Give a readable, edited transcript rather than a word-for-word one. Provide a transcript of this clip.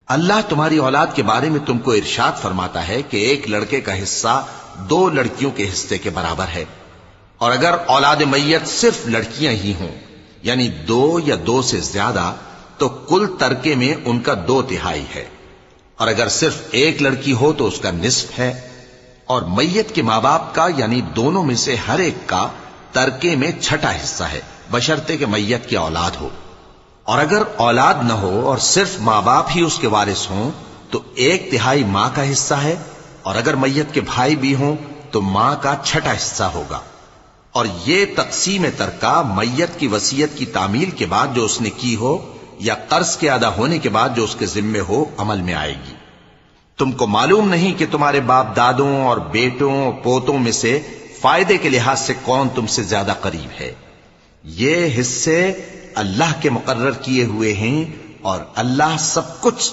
اللہ تمہاری اولاد کے بارے میں تم کو ارشاد فرماتا ہے کہ ایک لڑکے کا حصہ 2 لڑکیوں کے حصے کے برابر ہے، اور اگر اولاد میت صرف لڑکیاں ہی ہوں یعنی 2 یا 2 سے زیادہ تو کل ترکے میں ان کا 2/3 ہے، اور اگر صرف ایک لڑکی ہو تو اس کا نصف ہے، اور میت کے ماں باپ کا یعنی دونوں میں سے ہر ایک کا ترکے میں 6واں حصہ ہے، بشرطے کہ میت کی اولاد ہو، اور اگر اولاد نہ ہو اور صرف ماں باپ ہی اس کے وارث ہوں تو 1/3 ماں کا حصہ ہے، اور اگر میت کے بھائی بھی ہوں تو ماں کا 6واں حصہ ہوگا۔ اور یہ تقسیم ترکہ میت کی وصیت کی تعمیل کے بعد جو اس نے کی ہو یا قرض کے ادا ہونے کے بعد جو اس کے ذمے ہو عمل میں آئے گی۔ تم کو معلوم نہیں کہ تمہارے باپ دادوں اور بیٹوں اور پوتوں میں سے فائدے کے لحاظ سے کون تم سے زیادہ قریب ہے؟ یہ حصے اللہ کے مقرر کیے ہوئے ہیں اور اللہ سب کچھ